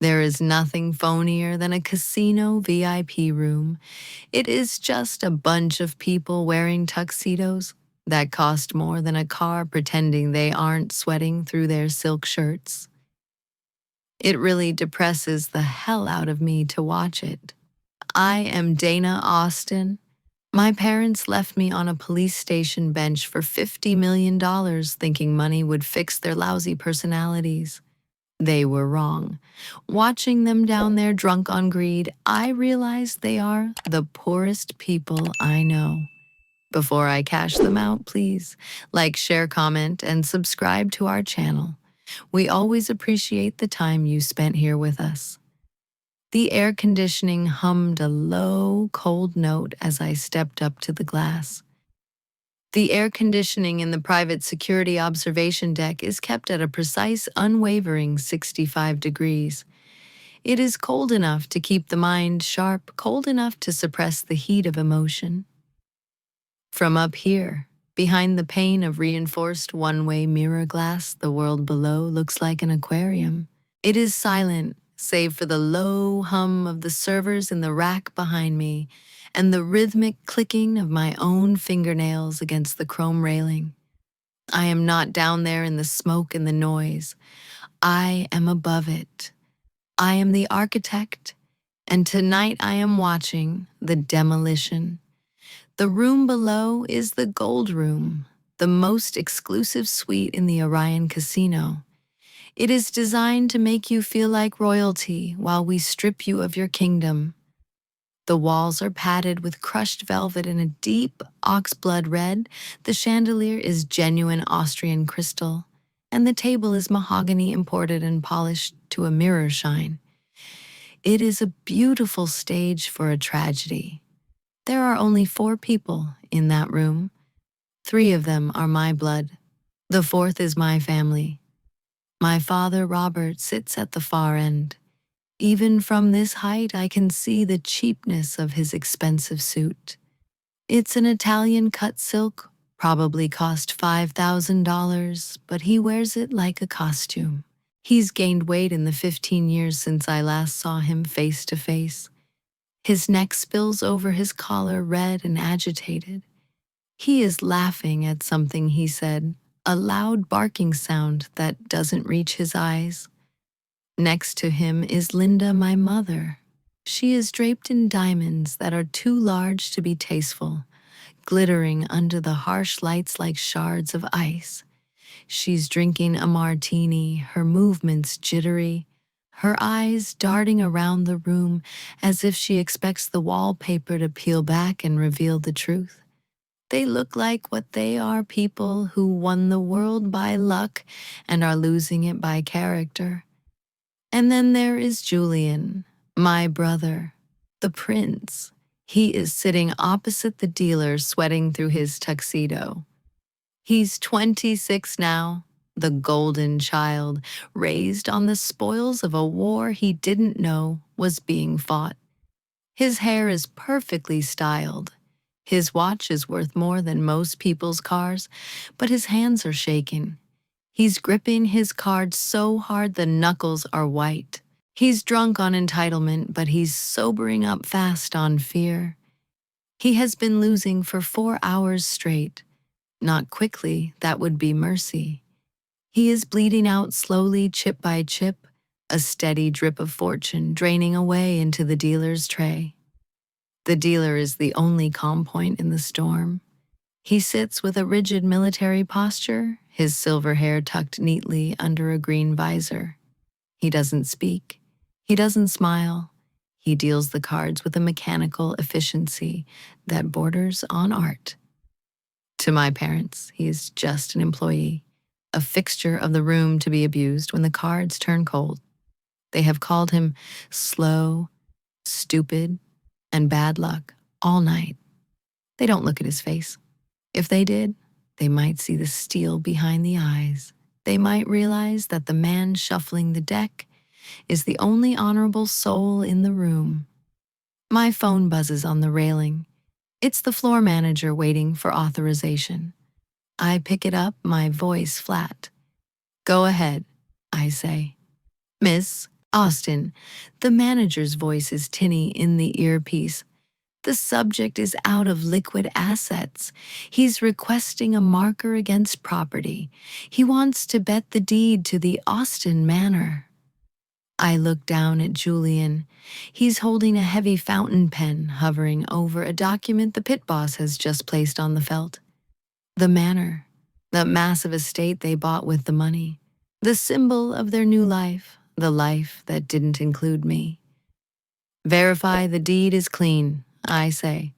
There is nothing phonier than a casino VIP room. It is just a bunch of people wearing tuxedos that cost more than a car pretending they aren't sweating through their silk shirts. It really depresses the hell out of me to watch it. I am Dana Austin. My parents left me on a police station bench for $50 million thinking money would fix their lousy personalities. They were wrong. Watching them down there drunk on greed, I realized they are the poorest people I know. Before I cash them out, please like, share, comment, and subscribe to our channel. We always appreciate the time you spent here with us. The air conditioning hummed a low, cold note as I stepped up to the glass. The air conditioning in the private security observation deck is kept at a precise, unwavering 65 degrees. It is cold enough to keep the mind sharp, cold enough to suppress the heat of emotion. From up here, behind the pane of reinforced one-way mirror glass, the world below looks like an aquarium. It is silent, save for the low hum of the servers in the rack behind me and the rhythmic clicking of my own fingernails against the chrome railing. I am not down there in the smoke and the noise. I am above it. I am the architect, and tonight I am watching the demolition. The room below is the Gold Room, the most exclusive suite in the Orion Casino. It is designed to make you feel like royalty while we strip you of your kingdom. The walls are padded with crushed velvet in a deep oxblood red, the chandelier is genuine Austrian crystal, and the table is mahogany imported and polished to a mirror shine. It is a beautiful stage for a tragedy. There are only 4 people in that room. 3 of them are my blood. The 4th is my family. My father, Robert, sits at the far end. Even from this height, I can see the cheapness of his expensive suit. It's an Italian cut silk, probably cost $5,000, but he wears it like a costume. He's gained weight in the 15 years since I last saw him face to face. His neck spills over his collar, red and agitated. He is laughing at something he said, a loud barking sound that doesn't reach his eyes. Next to him is Linda, my mother. She is draped in diamonds that are too large to be tasteful, glittering under the harsh lights like shards of ice. She's drinking a martini, her movements jittery, her eyes darting around the room as if she expects the wallpaper to peel back and reveal the truth. They look like what they are, people who won the world by luck and are losing it by character. And then there is Julian, my brother, the prince. He is sitting opposite the dealer, sweating through his tuxedo. He's 26 now, the golden child, raised on the spoils of a war he didn't know was being fought. His hair is perfectly styled. His watch is worth more than most people's cars, but his hands are shaking. He's gripping his cards so hard the knuckles are white. He's drunk on entitlement, but he's sobering up fast on fear. He has been losing for 4 hours straight. Not quickly, that would be mercy. He is bleeding out slowly, chip by chip, a steady drip of fortune draining away into the dealer's tray. The dealer is the only calm point in the storm. He sits with a rigid military posture, his silver hair tucked neatly under a green visor. He doesn't speak. He doesn't smile. He deals the cards with a mechanical efficiency that borders on art. To my parents, he is just an employee, a fixture of the room to be abused when the cards turn cold. They have called him slow, stupid, and bad luck all night. They don't look at his face. If they did, they might see the steel behind the eyes. They might realize that the man shuffling the deck is the only honorable soul in the room. My phone buzzes on the railing. It's the floor manager waiting for authorization. I pick it up, my voice flat. "Go ahead," I say. "Miss, Austin, the manager's voice is tinny in the earpiece. The subject is out of liquid assets. He's requesting a marker against property. He wants to bet the deed to the Austin Manor. I look down at Julian. He's holding a heavy fountain pen hovering over a document the pit boss has just placed on the felt. The manor, the massive estate they bought with the money, the symbol of their new life, the life that didn't include me. Verify the deed is clean, I say.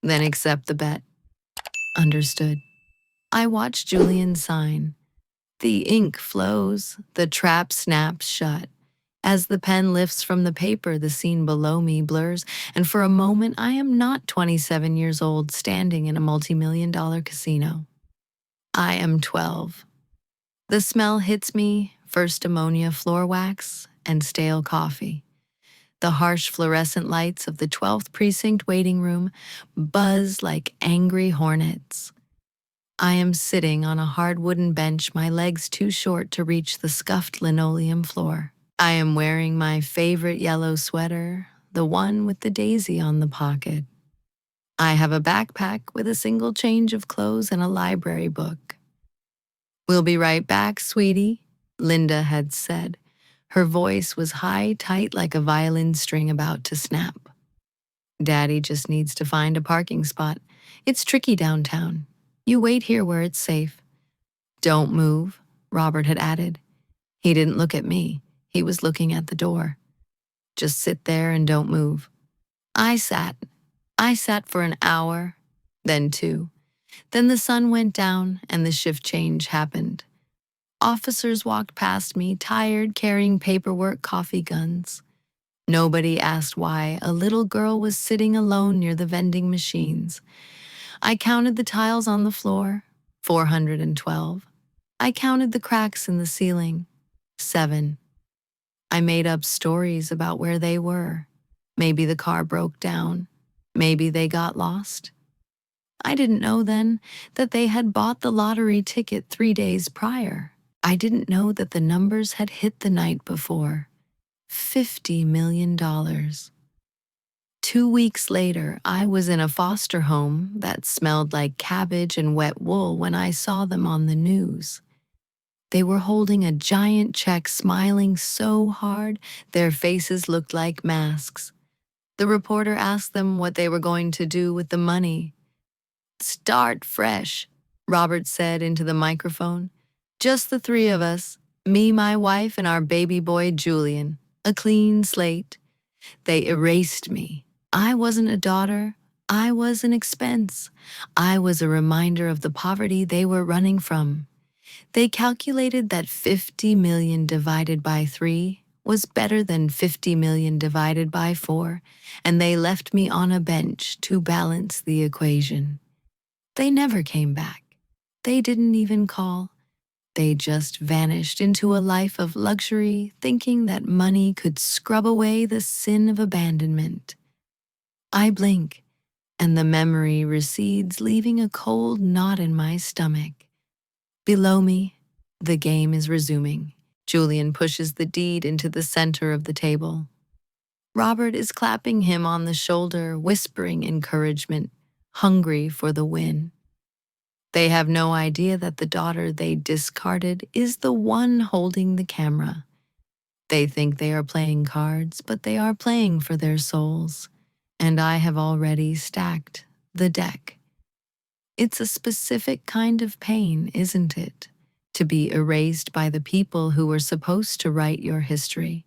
Then accept the bet. Understood. I watch Julian sign. The ink flows, the trap snaps shut. As the pen lifts from the paper, the scene below me blurs, and for a moment I am not 27 years old standing in a multi-million-dollar casino. I am 12. The smell hits me, first ammonia floor wax and stale coffee. The harsh fluorescent lights of the 12th precinct waiting room buzz like angry hornets. I am sitting on a hard wooden bench, my legs too short to reach the scuffed linoleum floor. I am wearing my favorite yellow sweater, the one with the daisy on the pocket. I have a backpack with a single change of clothes and a library book. "We'll be right back, sweetie," Linda had said. Her voice was high, tight like a violin string about to snap. "Daddy just needs to find a parking spot. It's tricky downtown. You wait here where it's safe." "Don't move," Robert had added. He didn't look at me. He was looking at the door. "Just sit there and don't move." I sat. I sat for an hour, then 2. Then the sun went down and the shift change happened. Officers walked past me, tired, carrying paperwork, coffee guns. Nobody asked why a little girl was sitting alone near the vending machines. I counted the tiles on the floor, 412. I counted the cracks in the ceiling, 7. I made up stories about where they were. Maybe the car broke down. Maybe they got lost. I didn't know then that they had bought the lottery ticket 3 days prior. I didn't know that the numbers had hit the night before. $50 million. 2 weeks later, I was in a foster home that smelled like cabbage and wet wool when I saw them on the news. They were holding a giant check, smiling so hard their faces looked like masks. The reporter asked them what they were going to do with the money. "Start fresh," Robert said into the microphone. "Just the 3 of us, me, my wife, and our baby boy Julian. A clean slate." They erased me. I wasn't a daughter. I was an expense. I was a reminder of the poverty they were running from. They calculated that 50 million divided by 3 was better than 50 million divided by 4, and they left me on a bench to balance the equation. They never came back. They didn't even call. They just vanished into a life of luxury, thinking that money could scrub away the sin of abandonment. I blink, and the memory recedes, leaving a cold knot in my stomach. Below me, the game is resuming. Julian pushes the deed into the center of the table. Robert is clapping him on the shoulder, whispering encouragement, hungry for the win. They have no idea that the daughter they discarded is the one holding the camera. They think they are playing cards, but they are playing for their souls. And I have already stacked the deck. It's a specific kind of pain, isn't it? To be erased by the people who were supposed to write your history.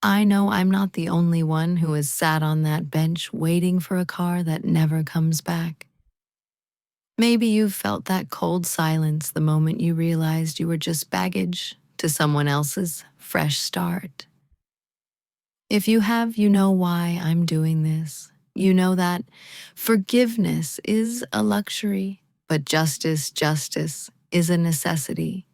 I know I'm not the only one who has sat on that bench waiting for a car that never comes back. Maybe you've felt that cold silence the moment you realized you were just baggage to someone else's fresh start. If you have, you know why I'm doing this. You know that forgiveness is a luxury, but justice is a necessity.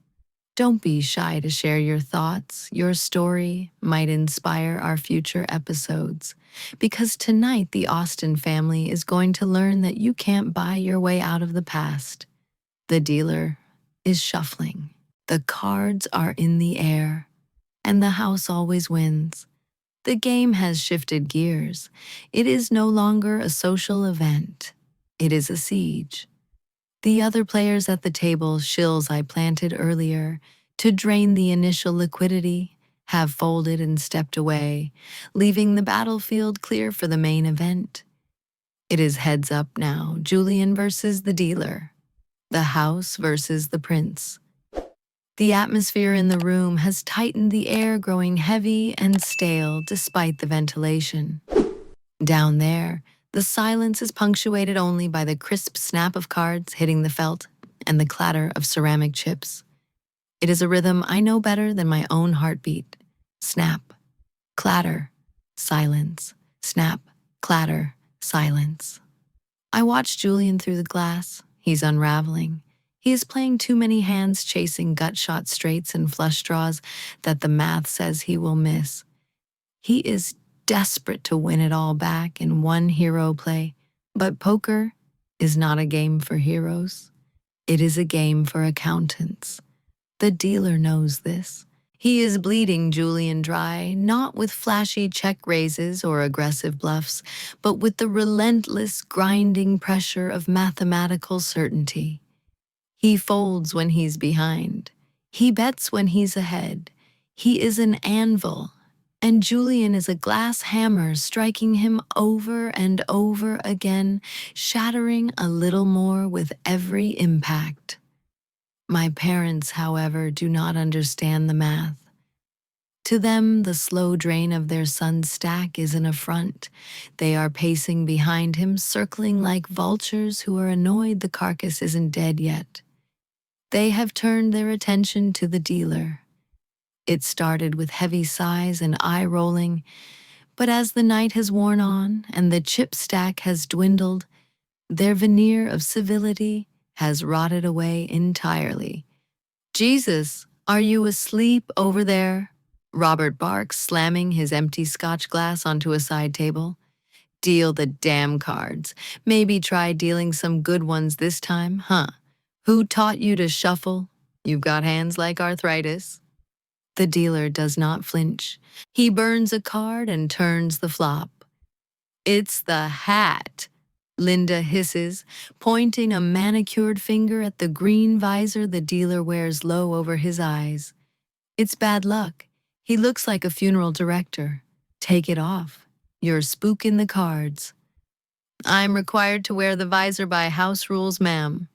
Don't be shy to share your thoughts. Your story might inspire our future episodes. Because tonight, the Austin family is going to learn that you can't buy your way out of the past. The dealer is shuffling. The cards are in the air. and the house always wins. The game has shifted gears. It is no longer a social event. It is a siege. The other players at the table, shills I planted earlier, to drain the initial liquidity, have folded and stepped away, leaving the battlefield clear for the main event. It is heads up now, Julian versus the dealer, the house versus the prince. The atmosphere in the room has tightened, the air growing heavy and stale despite the ventilation. Down there, the silence is punctuated only by the crisp snap of cards hitting the felt and the clatter of ceramic chips. It is a rhythm I know better than my own heartbeat. Snap, clatter, silence, snap, clatter, silence. I watch Julian through the glass. He's unraveling. He is playing too many hands, chasing gut-shot straights and flush draws that the math says he will miss. He is desperate to win it all back in one hero play, but poker is not a game for heroes. It is a game for accountants. The dealer knows this. He is bleeding Julian dry, not with flashy check raises or aggressive bluffs, but with the relentless, grinding pressure of mathematical certainty. He folds when he's behind. He bets when he's ahead. He is an anvil, and Julian is a glass hammer striking him over and over again, shattering a little more with every impact. My parents, however, do not understand the math. To them, the slow drain of their son's stack is an affront. They are pacing behind him, circling like vultures who are annoyed the carcass isn't dead yet. They have turned their attention to the dealer. It started with heavy sighs and eye-rolling, but as the night has worn on and the chip stack has dwindled, their veneer of civility has rotted away entirely. "Jesus, are you asleep over there?" Robert barks, slamming his empty scotch glass onto a side table. "Deal the damn cards. Maybe try dealing some good ones this time, huh? Who taught you to shuffle? You've got hands like arthritis." The dealer does not flinch. He burns a card and turns the flop. "It's the hat," Linda hisses, pointing a manicured finger at the green visor the dealer wears low over his eyes. "It's bad luck. He looks like a funeral director. Take it off. You're spooking the cards." "I'm required to wear the visor by house rules, ma'am,"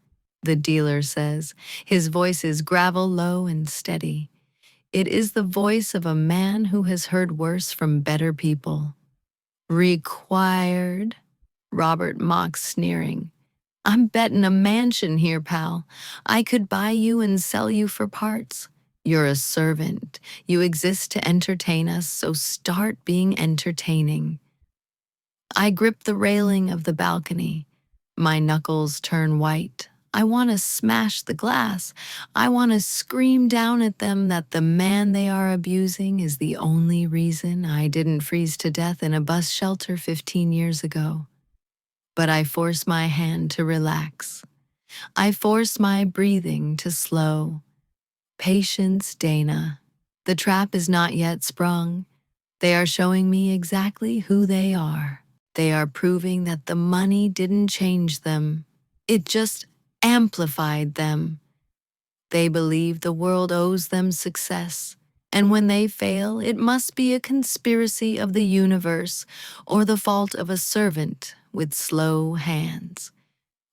the dealer says. His voice is gravel low and steady. It is the voice of a man who has heard worse from better people. "Required?" Robert mocks, sneering. "I'm betting a mansion here, pal. I could buy you and sell you for parts. You're a servant. You exist to entertain us, so start being entertaining." I grip the railing of the balcony. My knuckles turn white. I want to smash the glass. I want to scream down at them that the man they are abusing is the only reason I didn't freeze to death in a bus shelter 15 years ago. But I force my hand to relax. I force my breathing to slow. Patience, Dana. The trap is not yet sprung. They are showing me exactly who they are. They are proving that the money didn't change them. It just amplified them. They believe the world owes them success, and when they fail, it must be a conspiracy of the universe or the fault of a servant with slow hands.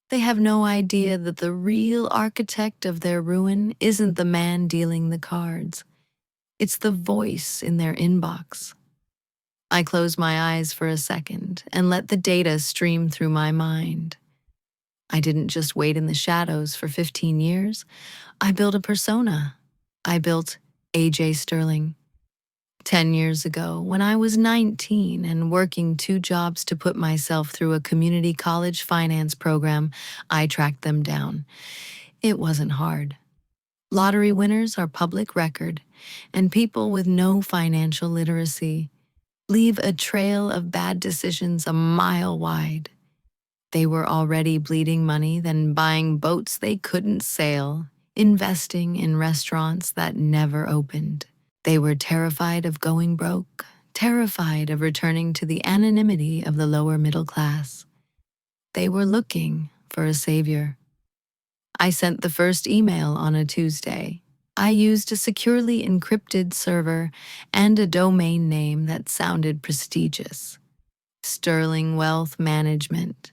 They have no idea that the real architect of their ruin isn't the man dealing the cards. It's the voice in their inbox. I close my eyes for a second and let the data stream through my mind. I didn't just wait in the shadows for 15 years. I built a persona. I built AJ Sterling. 10 years ago, when I was 19 and working 2 jobs to put myself through a community college finance program, I tracked them down. It wasn't hard. Lottery winners are public record, and people with no financial literacy leave a trail of bad decisions a mile wide. They were already bleeding money, then buying boats they couldn't sail, investing in restaurants that never opened. They were terrified of going broke, terrified of returning to the anonymity of the lower middle class. They were looking for a savior. I sent the first email on a Tuesday. I used a securely encrypted server and a domain name that sounded prestigious. Sterling Wealth Management.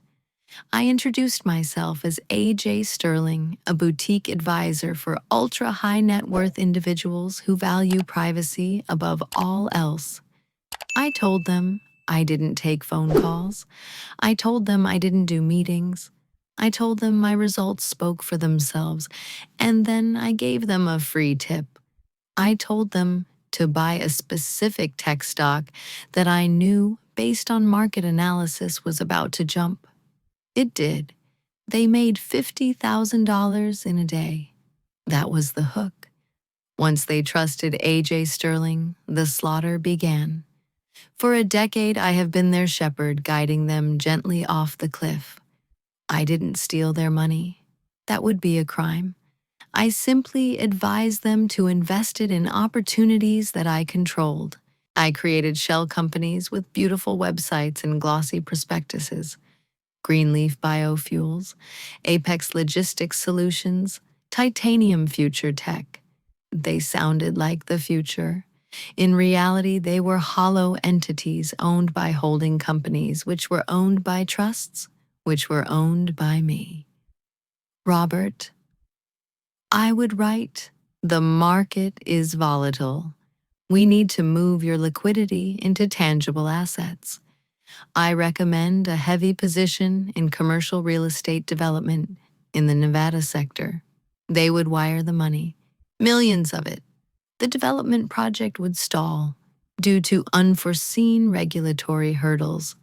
I introduced myself as AJ Sterling, a boutique advisor for ultra-high net worth individuals who value privacy above all else. I told them I didn't take phone calls. I told them I didn't do meetings. I told them my results spoke for themselves, and then I gave them a free tip. I told them to buy a specific tech stock that I knew, based on market analysis, was about to jump. It did. They made $50,000 in a day. That was the hook. Once they trusted AJ Sterling, the slaughter began. For a decade, I have been their shepherd, guiding them gently off the cliff. I didn't steal their money. That would be a crime. I simply advised them to invest it in opportunities that I controlled. I created shell companies with beautiful websites and glossy prospectuses. Greenleaf Biofuels, Apex Logistics Solutions, Titanium Future Tech. They sounded like the future. In reality, they were hollow entities owned by holding companies, which were owned by trusts, which were owned by me. Robert, I would write, the market is volatile. We need to move your liquidity into tangible assets. I recommend a heavy position in commercial real estate development in the Nevada sector. They would wire the money, millions of it. The development project would stall due to unforeseen regulatory hurdles.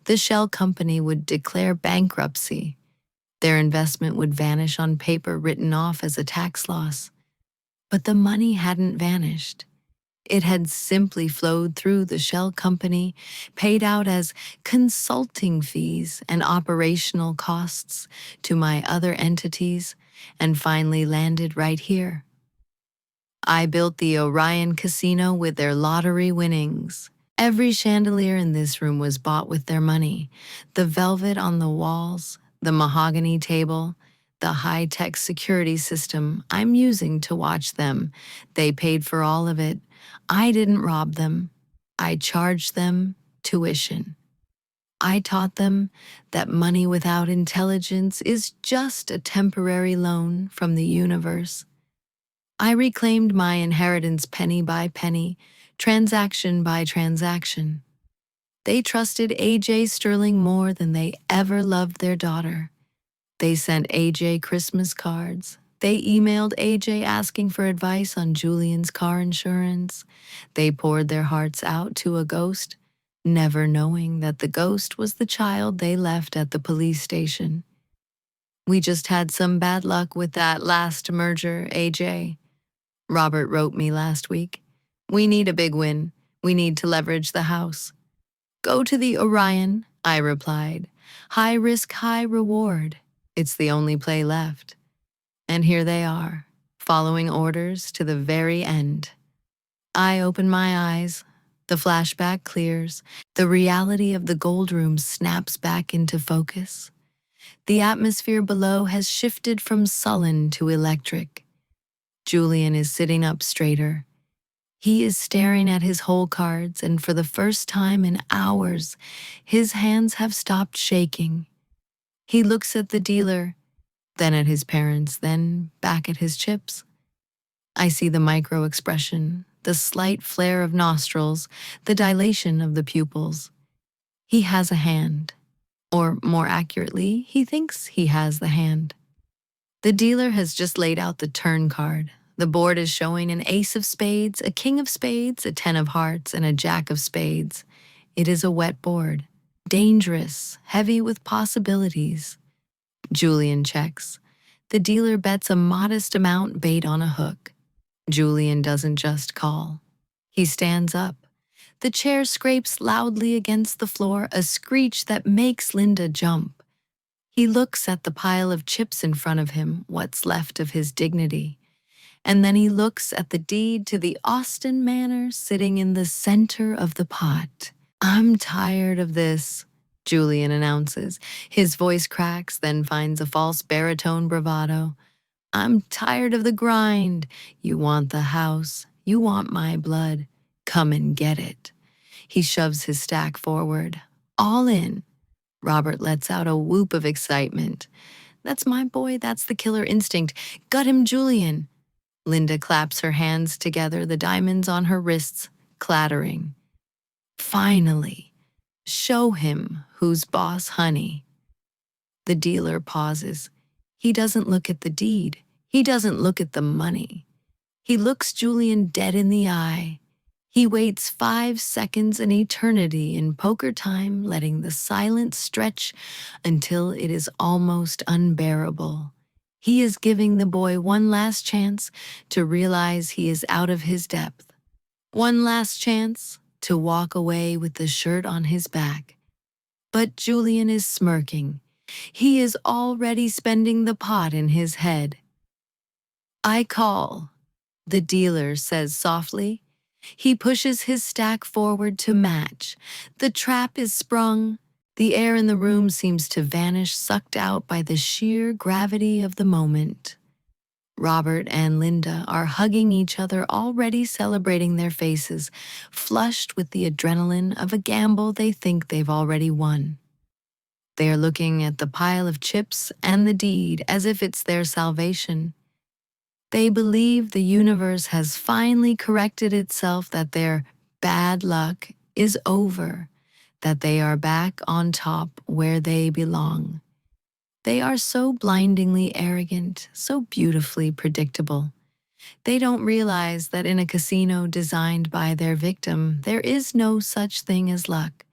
The shell company would declare bankruptcy. Their investment would vanish on paper, written off as a tax loss. But the money hadn't vanished. It had simply flowed through the shell company, paid out as consulting fees and operational costs to my other entities, and finally landed right here. I built the Orion Casino with their lottery winnings. Every chandelier in this room was bought with their money. The velvet on the walls, the mahogany table, the high-tech security system I'm using to watch them. They paid for all of it. I didn't rob them. I charged them tuition. I taught them that money without intelligence is just a temporary loan from the universe. I reclaimed my inheritance penny by penny, transaction by transaction. They trusted AJ Sterling more than they ever loved their daughter. They sent AJ Christmas cards. They emailed AJ asking for advice on Julian's car insurance. They poured their hearts out to a ghost, never knowing that the ghost was the child they left at the police station. We just had some bad luck with that last merger, AJ. Robert wrote me last week. We need a big win. We need to leverage the house. Go to the Orion, I replied. High risk, high reward. It's the only play left. And here they are, following orders to the very end. I open my eyes. The flashback clears. The reality of the gold room snaps back into focus. The atmosphere below has shifted from sullen to electric. Julian is sitting up straighter. He is staring at his hole cards, and for the first time in hours, his hands have stopped shaking. He looks at the dealer, then at his parents, then back at his chips. I see the micro expression, the slight flare of nostrils, the dilation of the pupils. He has a hand, or more accurately, he thinks he has the hand. The dealer has just laid out the turn card. The board is showing an ace of spades, a king of spades, a 10 of hearts, and a jack of spades. It is a wet board, dangerous, heavy with possibilities. Julian checks. The dealer bets a modest amount, bait on a hook. Julian doesn't just call. He stands up. The chair scrapes loudly against the floor, a screech that makes Linda jump. He looks at the pile of chips in front of him, what's left of his dignity. And then he looks at the deed to the Austin Manor sitting in the center of the pot. I'm tired of this, Julian announces. His voice cracks, then finds a false baritone bravado. I'm tired of the grind. You want the house. You want my blood. Come and get it. He shoves his stack forward. All in. Robert lets out a whoop of excitement. That's my boy. That's the killer instinct. Gut him, Julian. Linda claps her hands together, the diamonds on her wrists clattering. Finally, show him who's boss, honey. The dealer pauses. He doesn't look at the deed. He doesn't look at the money. He looks Julian dead in the eye. He waits 5 seconds, an eternity in poker time, letting the silence stretch until it is almost unbearable. He is giving the boy one last chance to realize he is out of his depth. One last chance to walk away with the shirt on his back. But Julian is smirking. He is already spending the pot in his head. I call, the dealer says softly. He pushes his stack forward to match. The trap is sprung. The air in the room seems to vanish, sucked out by the sheer gravity of the moment. Robert and Linda are hugging each other, already celebrating their faces, flushed with the adrenaline of a gamble they think they've already won. They are looking at the pile of chips and the deed as if it's their salvation. They believe the universe has finally corrected itself, that their bad luck is over, that they are back on top where they belong. They are so blindingly arrogant, so beautifully predictable. They don't realize that in a casino designed by their victim, there is no such thing as luck.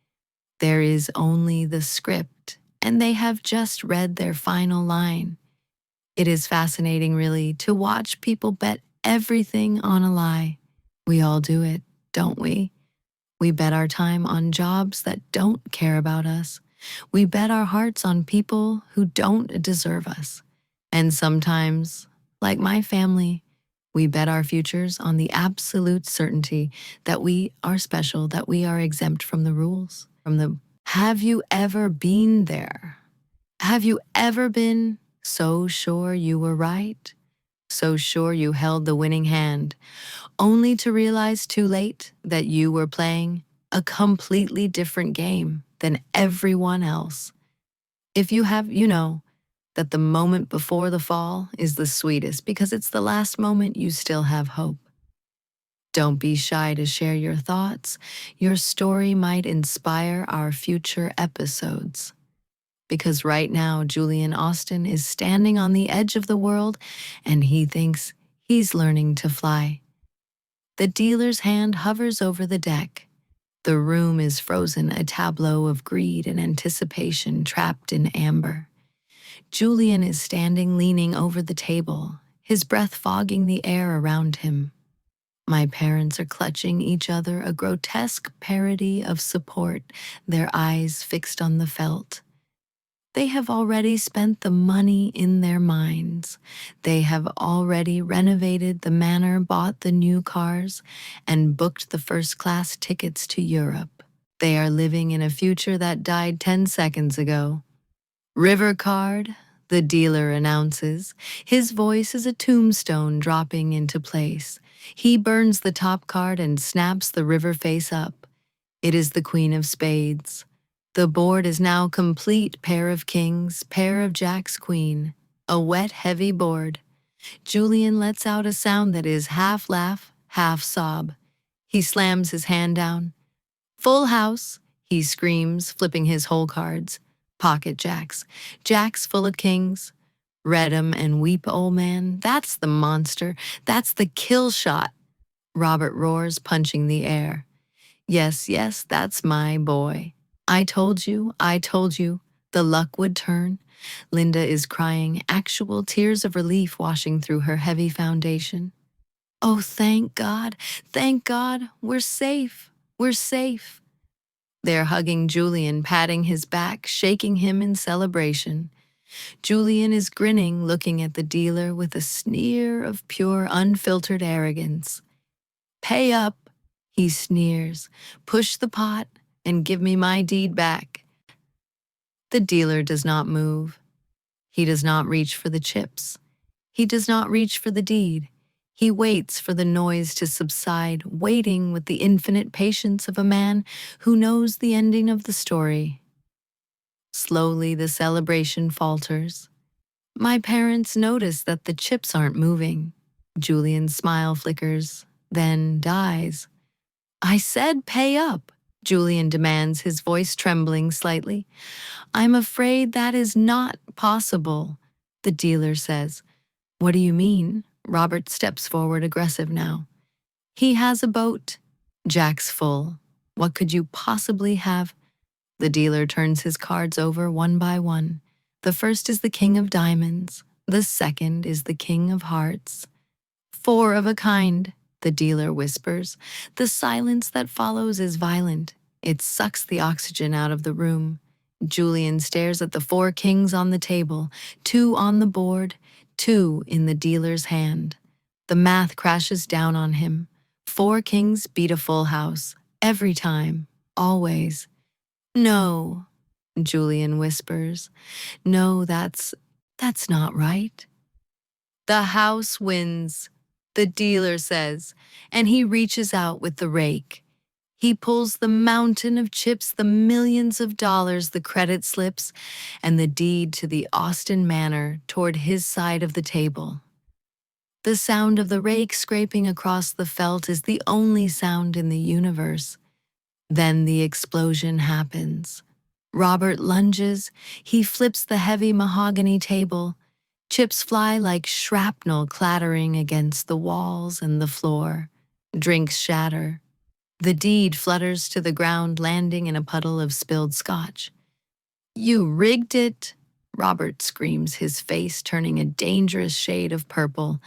There is only the script, and they have just read their final line. It is fascinating, really, to watch people bet everything on a lie. We all do it, don't we? We bet our time on jobs that don't care about us. We bet our hearts on people who don't deserve us. And sometimes, like my family, we bet our futures on the absolute certainty that we are special, that we are exempt from the rules. Have you ever been there? Have you ever been so sure you were right? So sure you held the winning hand, only to realize too late that you were playing a completely different game than everyone else. If you have, you know that the moment before the fall is the sweetest because it's the last moment you still have hope. Don't be shy to share your thoughts. Your story might inspire our future episodes. Because right now, Julian Austin is standing on the edge of the world and he thinks he's learning to fly. The dealer's hand hovers over the deck. The room is frozen, a tableau of greed and anticipation trapped in amber. Julian is standing, leaning over the table, his breath fogging the air around him. My parents are clutching each other, a grotesque parody of support, their eyes fixed on the felt. They have already spent the money in their minds. They have already renovated the manor, bought the new cars, and booked the first-class tickets to Europe. They are living in a future that died 10 seconds ago. River card, the dealer announces. His voice is a tombstone dropping into place. He burns the top card and snaps the river face up. It is the Queen of Spades. The board is now complete, pair of kings, pair of jacks, queen. A wet, heavy board. Julian lets out a sound that is half laugh, half sob. He slams his hand down. Full house, he screams, flipping his whole cards. Pocket jacks. Jacks full of kings. Read 'em and weep, old man. That's the monster. That's the kill shot. Robert roars, punching the air. Yes, yes, that's my boy. I told you, the luck would turn. Linda is crying, actual tears of relief washing through her heavy foundation. Oh, thank God, we're safe, we're safe. They're hugging Julian, patting his back, shaking him in celebration. Julian is grinning, looking at the dealer with a sneer of pure, unfiltered arrogance. Pay up, he sneers. Push the pot and give me my deed back. The dealer does not move. He does not reach for the chips. He does not reach for the deed. He waits for the noise to subside, waiting with the infinite patience of a man who knows the ending of the story. Slowly, the celebration falters. My parents notice that the chips aren't moving. Julian's smile flickers, then dies. I said pay up, Julian demands, his voice trembling slightly. I'm afraid that is not possible, the dealer says. What do you mean? Robert steps forward, aggressive now. He has a boat. Jack's full. What could you possibly have? The dealer turns his cards over one by one. The first is the king of diamonds. The second is the king of hearts. Four of a kind, the dealer whispers. The silence that follows is violent. It sucks the oxygen out of the room. Julian stares at the four kings on the table, two on the board, two in the dealer's hand. The math crashes down on him. Four kings beat a full house. Every time. Always. No, Julian whispers. No, that's not right. The house wins, the dealer says, and he reaches out with the rake. He pulls the mountain of chips, the millions of dollars, the credit slips, and the deed to the Austin Manor toward his side of the table. The sound of the rake scraping across the felt is the only sound in the universe. Then the explosion happens. Robert lunges. He flips the heavy mahogany table. Chips fly like shrapnel clattering against the walls and the floor. Drinks shatter. The deed flutters to the ground, landing in a puddle of spilled scotch. You rigged it, Robert screams, his face turning a dangerous shade of purple.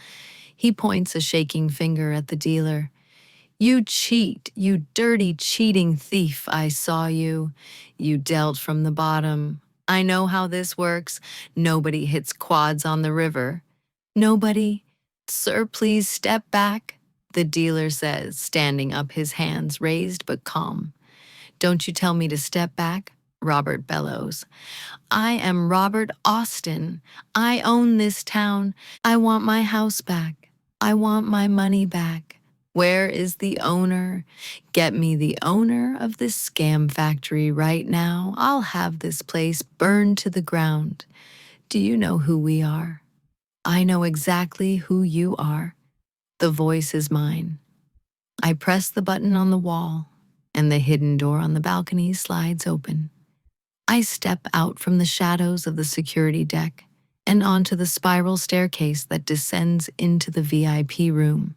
He points a shaking finger at the dealer. You cheat, you dirty, cheating thief, I saw you. You dealt from the bottom. I know how this works. Nobody hits quads on the river. Nobody. Sir, please step back, the dealer says, standing up, his hands raised but calm. Don't you tell me to step back, Robert bellows. I am Robert Austin. I own this town. I want my house back. I want my money back. Where is the owner? Get me the owner of this scam factory right now. I'll have this place burned to the ground. Do you know who we are? I know exactly who you are. The voice is mine. I press the button on the wall, and the hidden door on the balcony slides open. I step out from the shadows of the security deck and onto the spiral staircase that descends into the VIP room.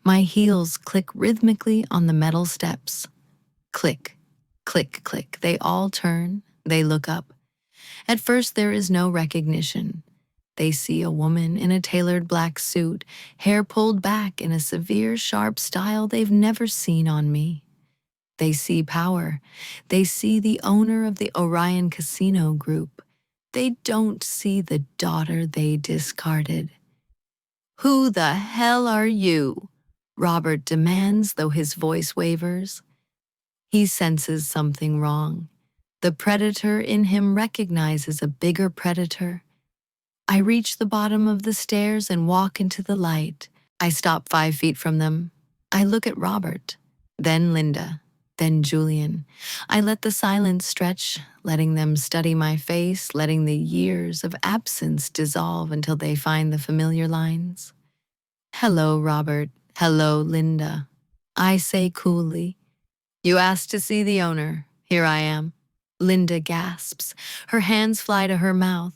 My heels click rhythmically on the metal steps. Click, click, click. They all turn, they look up. At first, there is no recognition. They see a woman in a tailored black suit, hair pulled back in a severe, sharp style they've never seen on me. They see power. They see the owner of the Orion Casino Group. They don't see the daughter they discarded. Who the hell are you? Robert demands, though his voice wavers. He senses something wrong. The predator in him recognizes a bigger predator. I reach the bottom of the stairs and walk into the light. I stop 5 feet from them. I look at Robert, then Linda, then Julian. I let the silence stretch, letting them study my face, letting the years of absence dissolve until they find the familiar lines. Hello, Robert. Hello, Linda. I say coolly. You asked to see the owner. Here I am. Linda gasps. Her hands fly to her mouth.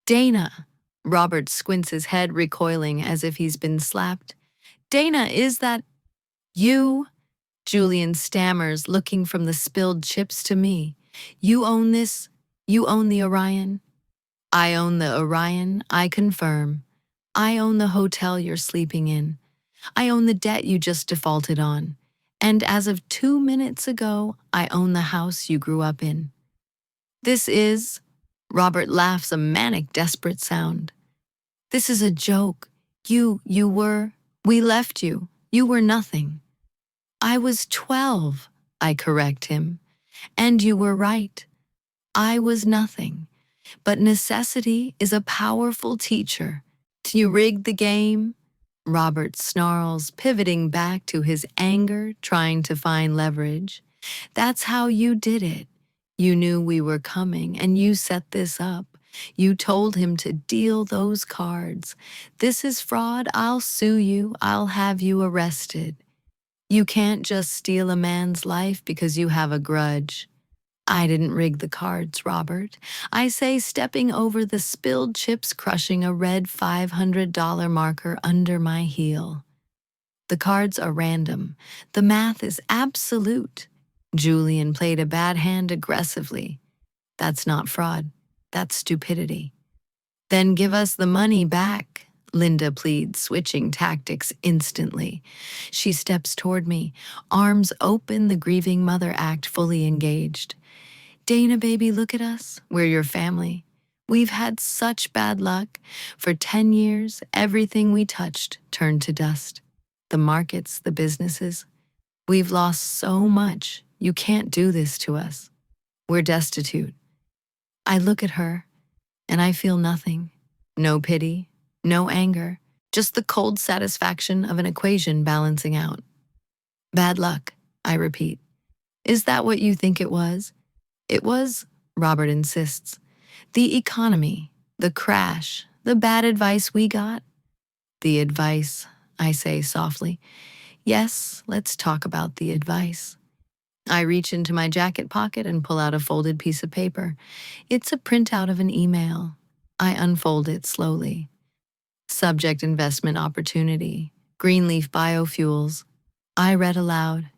Dana. Robert squints his head, recoiling as if he's been slapped. Dana, is that you? Julian stammers, looking from the spilled chips to me. You own this? You own the Orion? I own the Orion, I confirm. I own the hotel you're sleeping in. I own the debt you just defaulted on. And as of 2 minutes ago, I own the house you grew up in. This is, Robert laughs a manic, desperate sound. This is a joke. We left you. You were nothing. I was 12, I correct him. And you were right. I was nothing. But necessity is a powerful teacher. You rigged the game? Robert snarls, pivoting back to his anger, trying to find leverage. That's how you did it. You knew we were coming, and you set this up. You told him to deal those cards. This is fraud. I'll sue you. I'll have you arrested. You can't just steal a man's life because you have a grudge. I didn't rig the cards, Robert. I say stepping over the spilled chips, crushing a red $500 marker under my heel. The cards are random. The math is absolute. Julian played a bad hand aggressively. That's not fraud. That's stupidity. Then give us the money back, Linda pleads, switching tactics instantly. She steps toward me, arms open, the grieving mother act fully engaged. Dana, baby, look at us. We're your family. We've had such bad luck. For 10 years, everything we touched turned to dust. The markets, the businesses. We've lost so much. You can't do this to us. We're destitute. I look at her, and I feel nothing. No pity, no anger, just the cold satisfaction of an equation balancing out. Bad luck, I repeat. Is that what you think it was? It was, Robert insists. The economy, the crash, the bad advice we got. The advice, I say softly. Yes, let's talk about the advice. I reach into my jacket pocket and pull out a folded piece of paper. It's a printout of an email. I unfold it slowly. Subject: investment opportunity. Greenleaf biofuels. I read aloud.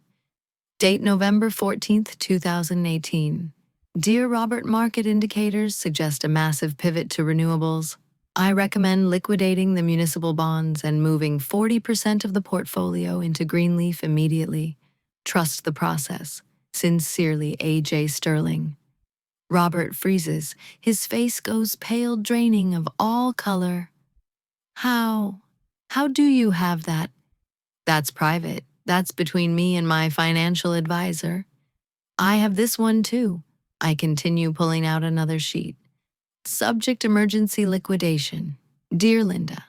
Date November 14th, 2018. Dear Robert, market indicators suggest a massive pivot to renewables. I recommend liquidating the municipal bonds and moving 40% of the portfolio into Greenleaf immediately. Trust the process. Sincerely, A.J. Sterling. Robert freezes. His face goes pale, draining of all color. How? How do you have that? That's private. That's between me and my financial advisor. I have this one too. I continue, pulling out another sheet. Subject: emergency liquidation. Dear Linda,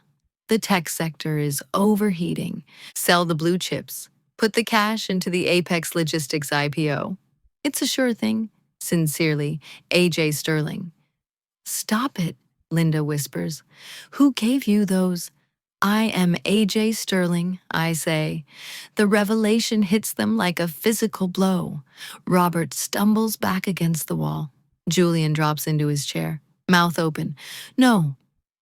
the tech sector is overheating. Sell the blue chips. Put the cash into the Apex Logistics IPO. It's a sure thing. Sincerely, A.J. Sterling. Stop it, Linda whispers. Who gave you those? I am A.J. Sterling, I say. The revelation hits them like a physical blow. Robert stumbles back against the wall. Julian drops into his chair, mouth open. No,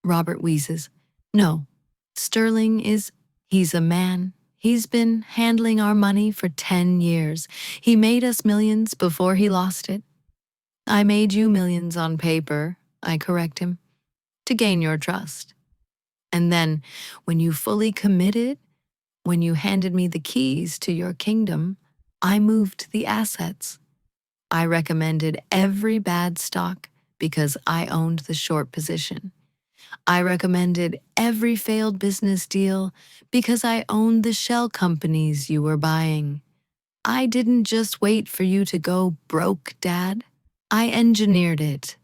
Robert wheezes. No, he's a man. He's been handling our money for 10 years. He made us millions before he lost it. I made you millions on paper, I correct him, to gain your trust. And then, when you fully committed, when you handed me the keys to your kingdom, I moved the assets. I recommended every bad stock because I owned the short position. I recommended every failed business deal because I owned the shell companies you were buying. I didn't just wait for you to go broke, Dad. I engineered it.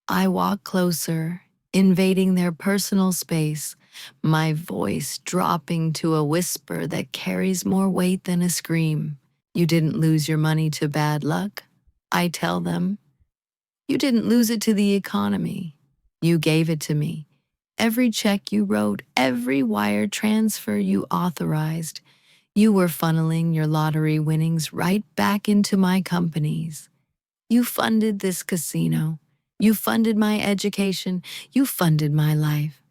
I walk closer, invading their personal space, my voice dropping to a whisper that carries more weight than a scream. You didn't lose your money to bad luck, I tell them. You didn't lose it to the economy. You gave it to me. Every check you wrote, every wire transfer you authorized, you were funneling your lottery winnings right back into my companies. You funded this casino. You funded my education. You funded my life.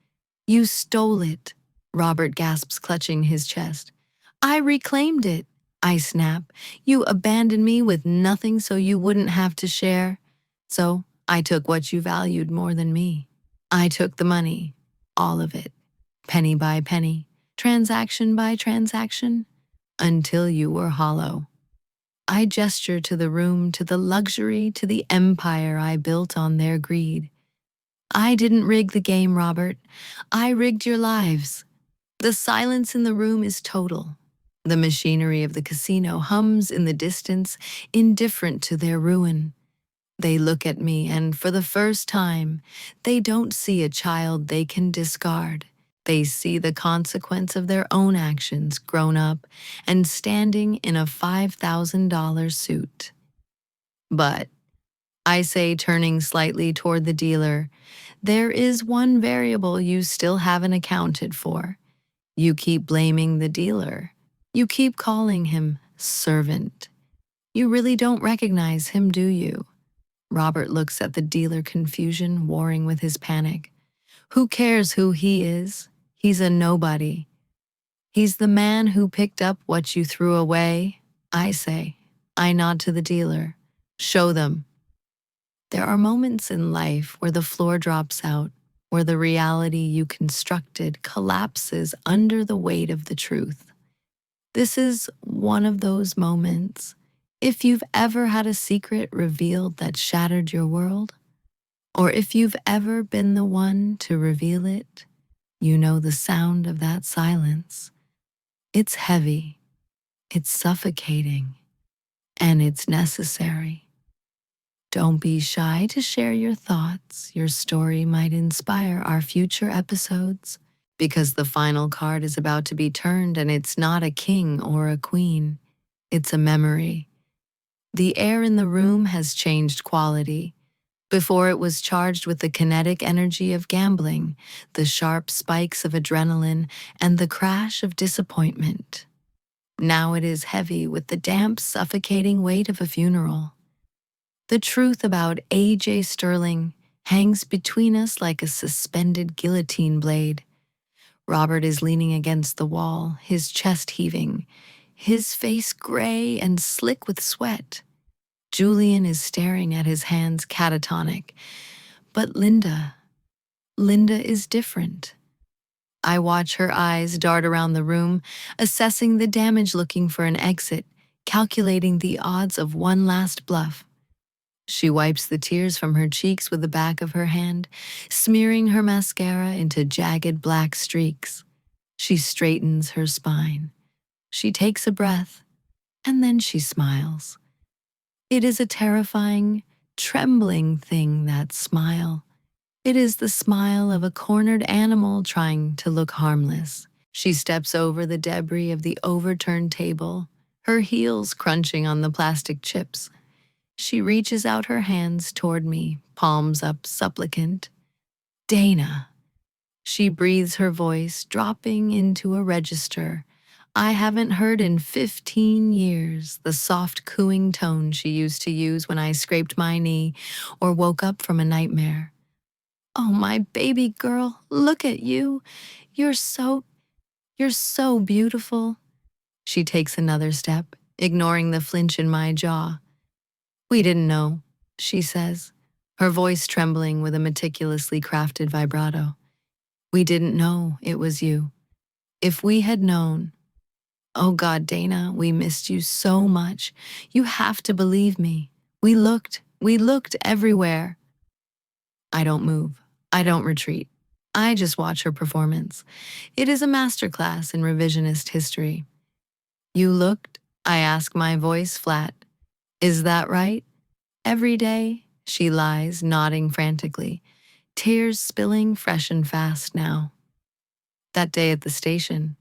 You stole it, Robert gasps, clutching his chest. I reclaimed it, I snap. You abandoned me with nothing so you wouldn't have to share. So I took what you valued more than me. I took the money, all of it, penny by penny, transaction by transaction, until you were hollow. I gesture to the room, to the luxury, to the empire I built on their greed. I didn't rig the game, Robert. I rigged your lives. The silence in the room is total. The machinery of the casino hums in the distance, indifferent to their ruin. They look at me, and for the first time, they don't see a child they can discard. They see the consequence of their own actions grown up and standing in a $5,000 suit. But, I say, turning slightly toward the dealer, there is one variable you still haven't accounted for. You keep blaming the dealer. You keep calling him servant. You really don't recognize him, do you? Robert looks at the dealer, confusion warring with his panic. Who cares who he is? He's a nobody. He's the man who picked up what you threw away. I say. I nod to the dealer. Show them. There are moments in life where the floor drops out, where the reality you constructed collapses under the weight of the truth. This is one of those moments. If you've ever had a secret revealed that shattered your world, or if you've ever been the one to reveal it, you know the sound of that silence. It's heavy, it's suffocating, and it's necessary. Don't be shy to share your thoughts. Your story might inspire our future episodes, because the final card is about to be turned, and it's not a king or a queen. It's a memory. The air in the room has changed quality. Before, it was charged with the kinetic energy of gambling, the sharp spikes of adrenaline, and the crash of disappointment. Now it is heavy with the damp, suffocating weight of a funeral. The truth about A.J. Sterling hangs between us like a suspended guillotine blade. Robert is leaning against the wall, his chest heaving, his face gray and slick with sweat. Julian is staring at his hands, catatonic. But Linda is different. I watch her eyes dart around the room, assessing the damage, looking for an exit, calculating the odds of one last bluff. She wipes the tears from her cheeks with the back of her hand, smearing her mascara into jagged black streaks. She straightens her spine. She takes a breath, and then she smiles. It is a terrifying, trembling thing, that smile. It is the smile of a cornered animal trying to look harmless. She steps over the debris of the overturned table, her heels crunching on the plastic chips. She reaches out her hands toward me, palms up, supplicant. Dana. She breathes, her voice dropping into a register I haven't heard in 15 years, the soft cooing tone she used to use when I scraped my knee or woke up from a nightmare. Oh, my baby girl, look at you. You're so beautiful. She takes another step, ignoring the flinch in my jaw. We didn't know, she says, her voice trembling with a meticulously crafted vibrato. We didn't know it was you. If we had known. Oh God, Dana, we missed you so much. You have to believe me. We looked everywhere. I don't move. I don't retreat. I just watch her performance. It is a masterclass in revisionist history. You looked? I ask, my voice flat. Is that right? Every day? She lies, nodding frantically, tears spilling fresh and fast now. That day at the station,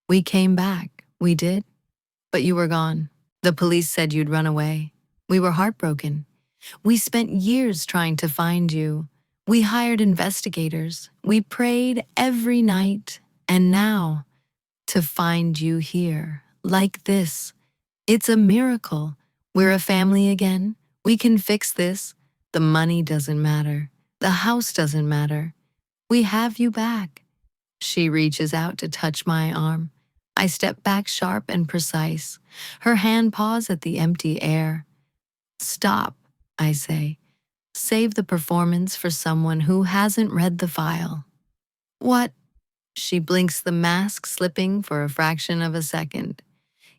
we came back. We did, but you were gone. The police said you'd run away. We were heartbroken. We spent years trying to find you. We hired investigators. We prayed every night. And now, to find you here, like this, it's a miracle. We're a family again. We can fix this. The money doesn't matter. The house doesn't matter. We have you back. She reaches out to touch my arm. I step back, sharp and precise. Her hand paws at the empty air. Stop, I say. Save the performance for someone who hasn't read the file. What? She blinks, the mask slipping for a fraction of a second.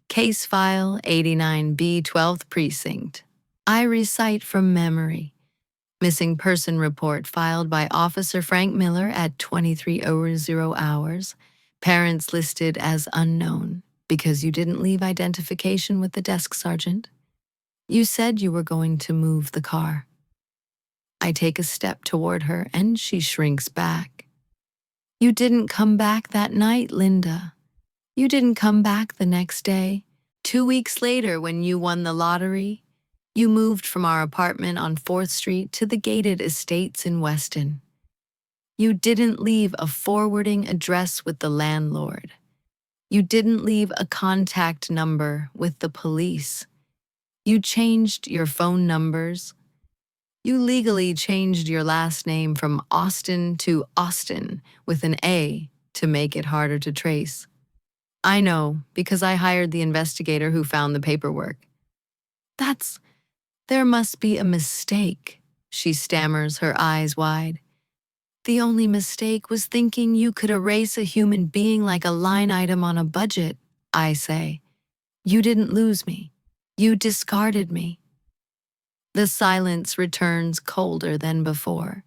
Case File 89B 12th Precinct. I recite from memory. Missing person report filed by Officer Frank Miller at 23:00 hours. Parents listed as unknown because you didn't leave identification with the desk sergeant. You said you were going to move the car. I take a step toward her and she shrinks back. You didn't come back that night, Linda. You didn't come back the next day. 2 weeks later, when you won the lottery, you moved from our apartment on 4th Street to the gated estates in Weston. You didn't leave a forwarding address with the landlord. You didn't leave a contact number with the police. You changed your phone numbers. You legally changed your last name from Austin to Austin with an A to make it harder to trace. I know, because I hired the investigator who found the paperwork. There must be a mistake, she stammers, her eyes wide. The only mistake was thinking you could erase a human being like a line item on a budget, I say. You didn't lose me. You discarded me. The silence returns colder than before.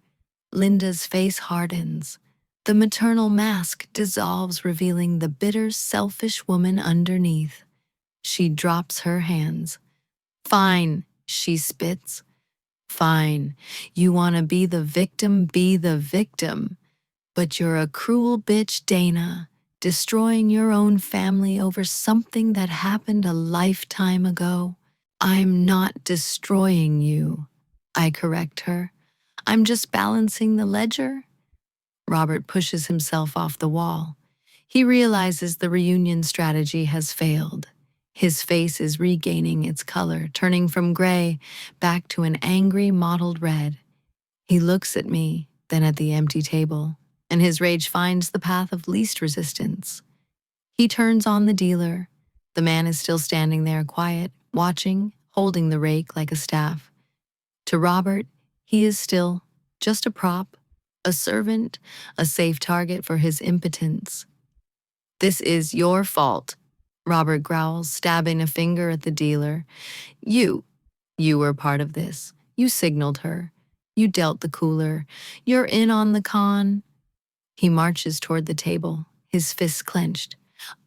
Linda's face hardens. The maternal mask dissolves, revealing the bitter, selfish woman underneath. She drops her hands. Fine, she spits. Fine, you want to be the victim, be the victim. But you're a cruel bitch, Dana, destroying your own family over something that happened a lifetime ago. I'm not destroying you, I correct her. I'm just balancing the ledger. Robert pushes himself off the wall. He realizes the reunion strategy has failed. His face is regaining its color, turning from gray back to an angry, mottled red. He looks at me, then at the empty table, and his rage finds the path of least resistance. He turns on the dealer. The man is still standing there, quiet, watching, holding the rake like a staff. To Robert, he is still just a prop, a servant, a safe target for his impotence. This is your fault, Robert growls, stabbing a finger at the dealer. You were part of this. You signaled her. You dealt the cooler. You're in on the con. He marches toward the table, his fists clenched.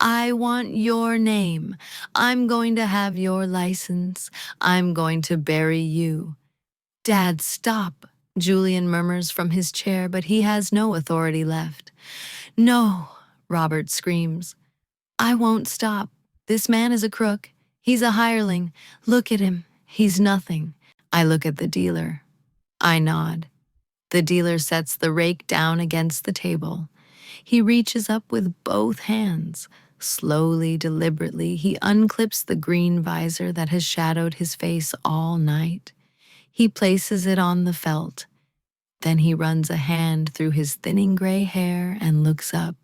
I want your name. I'm going to have your license. I'm going to bury you. Dad, stop, Julian murmurs from his chair, but he has no authority left. No, Robert screams. I won't stop. This man is a crook. He's a hireling. Look at him. He's nothing. I look at the dealer. I nod. The dealer sets the rake down against the table. He reaches up with both hands. Slowly, deliberately, he unclips the green visor that has shadowed his face all night. He places it on the felt. Then he runs a hand through his thinning gray hair and looks up.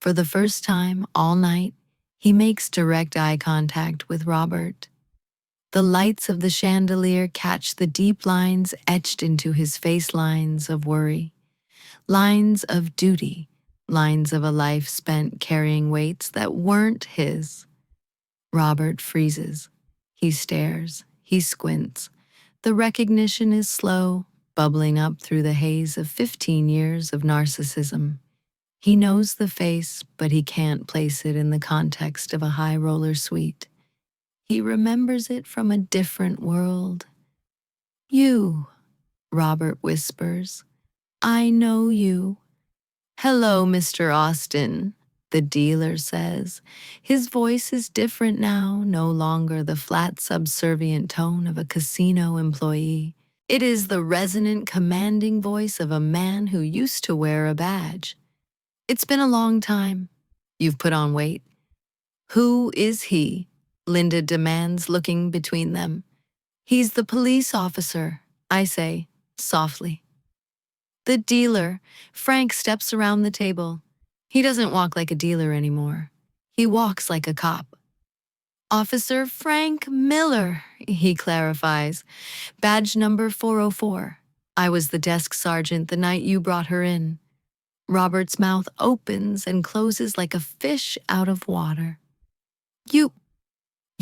For the first time all night, he makes direct eye contact with Robert. The lights of the chandelier catch the deep lines etched into his face, lines of worry, lines of duty, lines of a life spent carrying weights that weren't his. Robert freezes. He stares. He squints. The recognition is slow, bubbling up through the haze of 15 years of narcissism. He knows the face, but he can't place it in the context of a high roller suite. He remembers it from a different world. You, Robert whispers. I know you. Hello, Mr. Austin, the dealer says. His voice is different now, no longer the flat, subservient tone of a casino employee. It is the resonant, commanding voice of a man who used to wear a badge. It's been a long time. You've put on weight. Who is he? Linda demands, looking between them. He's the police officer, I say, softly. The dealer. Frank steps around the table. He doesn't walk like a dealer anymore. He walks like a cop. Officer Frank Miller, he clarifies. Badge number 404. I was the desk sergeant the night you brought her in. Robert's mouth opens and closes like a fish out of water. You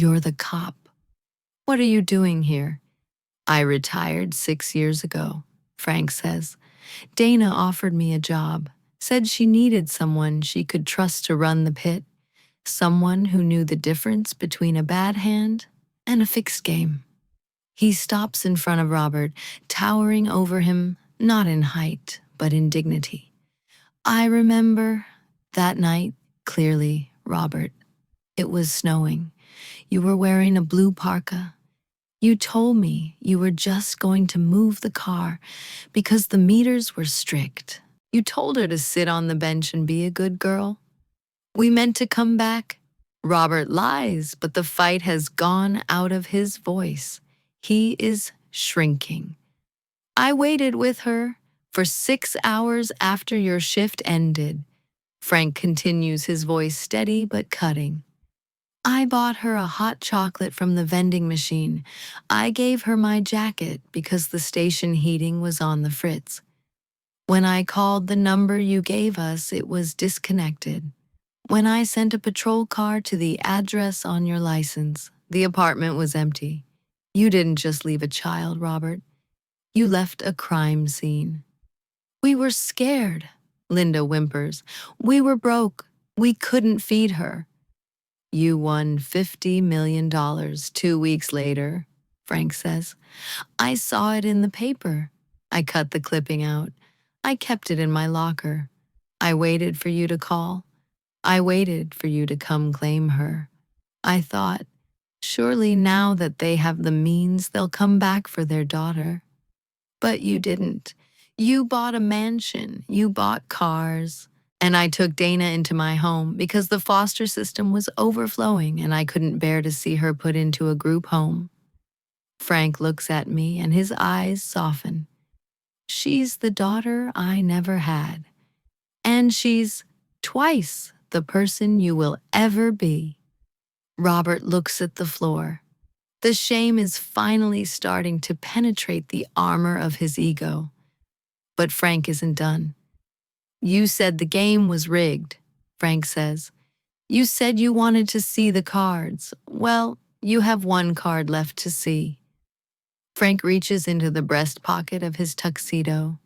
You're the cop. What are you doing here? I retired 6 years ago, Frank says. Dana offered me a job, said she needed someone she could trust to run the pit, someone who knew the difference between a bad hand and a fixed game. He stops in front of Robert, towering over him, not in height, but in dignity. I remember that night clearly, Robert. It was snowing. You were wearing a blue parka. You told me you were just going to move the car because the meters were strict. You told her to sit on the bench and be a good girl. We meant to come back. Robert lies, but the fight has gone out of his voice. He is shrinking. I waited with her for 6 hours after your shift ended. Frank continues, his voice steady but cutting. I bought her a hot chocolate from the vending machine. I gave her my jacket because the station heating was on the fritz. When I called the number you gave us, it was disconnected. When I sent a patrol car to the address on your license, the apartment was empty. You didn't just leave a child, Robert. You left a crime scene. We were scared, Linda whimpers. We were broke. We couldn't feed her. You won $50 million 2 weeks later, Frank says. I saw it in the paper. I cut the clipping out. I kept it in my locker. I waited for you to call. I waited for you to come claim her. I thought, surely now that they have the means, they'll come back for their daughter. But you didn't. You bought a mansion. You bought cars. And I took Dana into my home because the foster system was overflowing and I couldn't bear to see her put into a group home. Frank looks at me and his eyes soften. She's the daughter I never had. And she's twice the person you will ever be. Robert looks at the floor. The shame is finally starting to penetrate the armor of his ego. But Frank isn't done. You said the game was rigged, Frank says. You said you wanted to see the cards. Well, you have one card left to see. Frank reaches into the breast pocket of his tuxedo.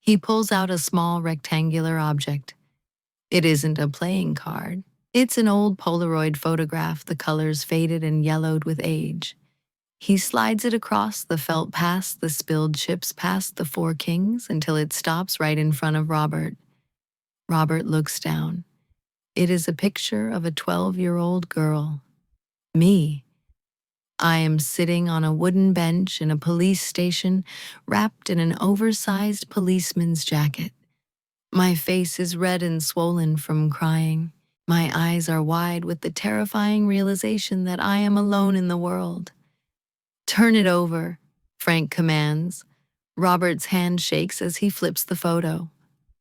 He pulls out a small rectangular object. It isn't a playing card. It's an old Polaroid photograph, the colors faded and yellowed with age. He slides it across the felt past the spilled chips past the 4 kings until it stops right in front of Robert. Robert looks down. It is a picture of a 12-year-old girl. Me. I am sitting on a wooden bench in a police station, wrapped in an oversized policeman's jacket. My face is red and swollen from crying. My eyes are wide with the terrifying realization that I am alone in the world. Turn it over, Frank commands. Robert's hand shakes as he flips the photo.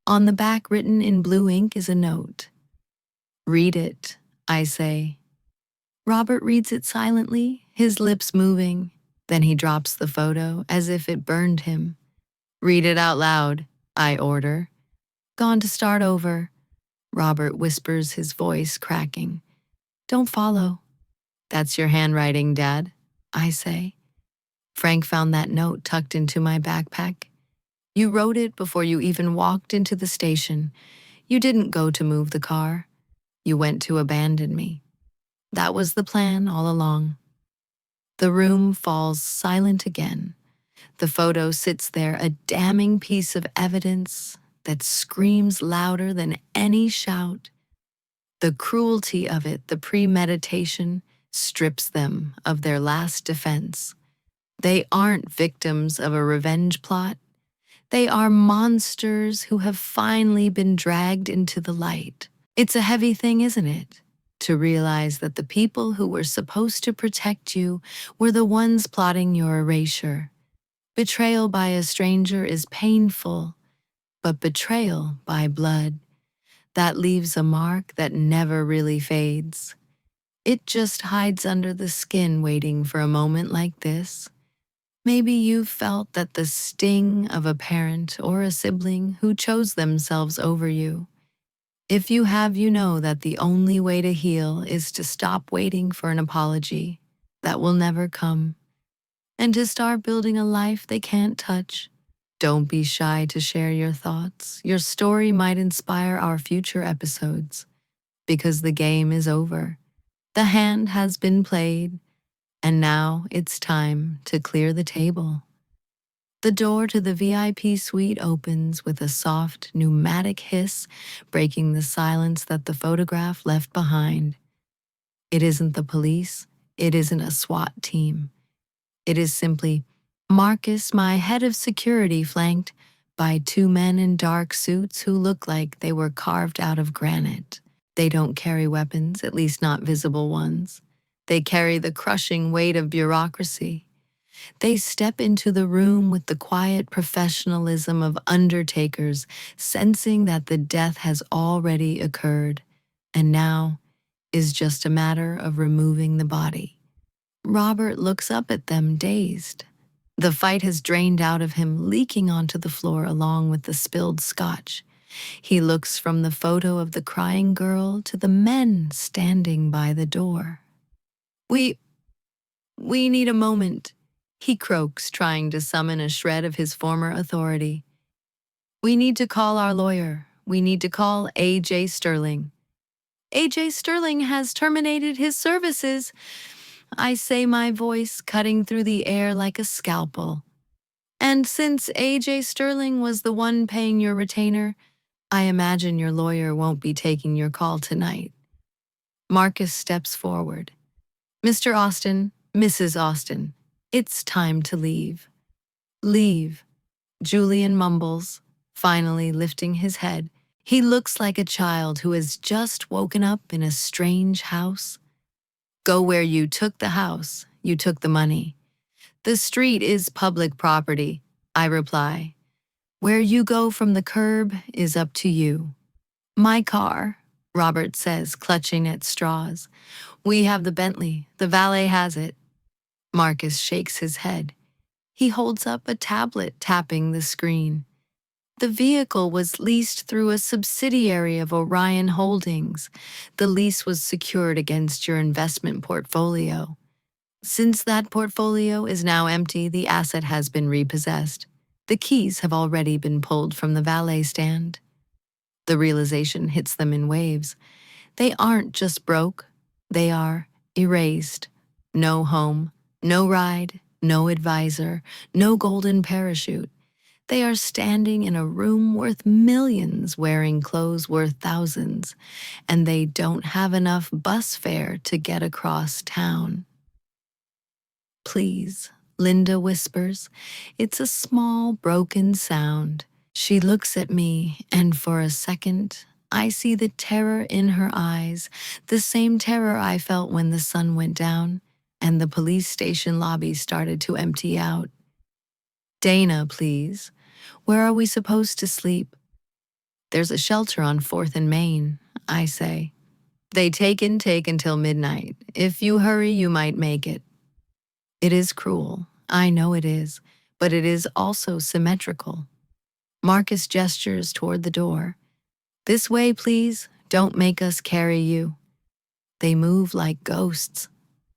On the back, written in blue ink, is a note. Read it, I say. Robert reads it silently, his lips moving. Then he drops the photo as if it burned him. Read it out loud, I order. Gone to start over, Robert whispers, his voice cracking. Don't follow. That's your handwriting, Dad, I say. Frank found that note tucked into my backpack. You wrote it before you even walked into the station. You didn't go to move the car. You went to abandon me. That was the plan all along. The room falls silent again. The photo sits there, a damning piece of evidence that screams louder than any shout. The cruelty of it, the premeditation, strips them of their last defense. They aren't victims of a revenge plot. They are monsters who have finally been dragged into the light. It's a heavy thing, isn't it? To realize that the people who were supposed to protect you were the ones plotting your erasure. Betrayal by a stranger is painful, but betrayal by blood, that leaves a mark that never really fades. It just hides under the skin, waiting for a moment like this. Maybe you've felt that the sting of a parent or a sibling who chose themselves over you. If you have, you know that the only way to heal is to stop waiting for an apology that will never come, and to start building a life they can't touch. Don't be shy to share your thoughts. Your story might inspire our future episodes, because the game is over. The hand has been played, and now it's time to clear the table. The door to the VIP suite opens with a soft, pneumatic hiss, breaking the silence that the photograph left behind. It isn't the police. It isn't a SWAT team. It is simply Marcus, my head of security, flanked by two men in dark suits who look like they were carved out of granite. They don't carry weapons, at least not visible ones. They carry the crushing weight of bureaucracy. They step into the room with the quiet professionalism of undertakers, sensing that the death has already occurred, and now is just a matter of removing the body. Robert looks up at them, dazed. The fight has drained out of him, leaking onto the floor along with the spilled scotch. He looks from the photo of the crying girl to the men standing by the door. We need a moment, he croaks, trying to summon a shred of his former authority. We need to call our lawyer. We need to call A.J. Sterling. A.J. Sterling has terminated his services, I say, my voice cutting through the air like a scalpel. And since A.J. Sterling was the one paying your retainer, I imagine your lawyer won't be taking your call tonight. Marcus steps forward. Mr. Austin, Mrs. Austin, it's time to leave. Leave, Julian mumbles, finally lifting his head. He looks like a child who has just woken up in a strange house. Go where you took the house, you took the money. The street is public property, I reply. Where you go from the curb is up to you. My car, Robert says, clutching at straws. We have the Bentley. The valet has it. Marcus shakes his head. He holds up a tablet, tapping the screen. The vehicle was leased through a subsidiary of Orion Holdings. The lease was secured against your investment portfolio. Since that portfolio is now empty, the asset has been repossessed. The keys have already been pulled from the valet stand. The realization hits them in waves. They aren't just broke, they are erased. No home, no ride, no advisor, no golden parachute. They are standing in a room worth millions, wearing clothes worth thousands, and they don't have enough bus fare to get across town. Please, Linda whispers. It's a small, broken sound. She looks at me, and for a second, I see the terror in her eyes, the same terror I felt when the sun went down and the police station lobby started to empty out. Dana, please. Where are we supposed to sleep? There's a shelter on 4th and Main, I say. They take intake until midnight. If you hurry, you might make it. It is cruel. I know it is, but it is also symmetrical. Marcus gestures toward the door. This way, please. Don't make us carry you. They move like ghosts.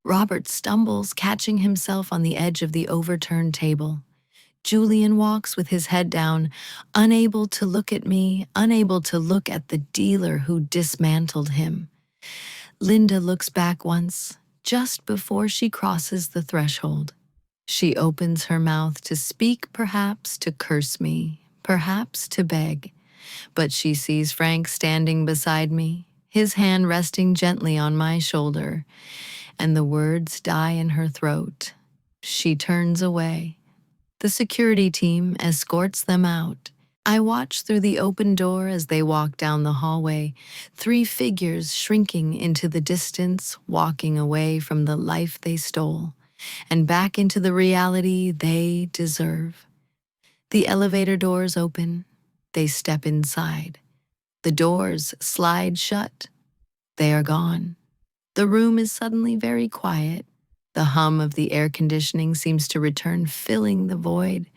Robert stumbles, catching himself on the edge of the overturned table. Julian walks with his head down, unable to look at me, unable to look at the dealer who dismantled him. Linda looks back once, just before she crosses the threshold. She opens her mouth to speak, perhaps to curse me, perhaps to beg. But she sees Frank standing beside me, his hand resting gently on my shoulder, and the words die in her throat. She turns away. The security team escorts them out. I watch through the open door as they walk down the hallway, 3 figures shrinking into the distance, walking away from the life they stole, and back into the reality they deserve. The elevator doors open. They step inside. The doors slide shut. They are gone. The room is suddenly very quiet. The hum of the air conditioning seems to return, filling the void.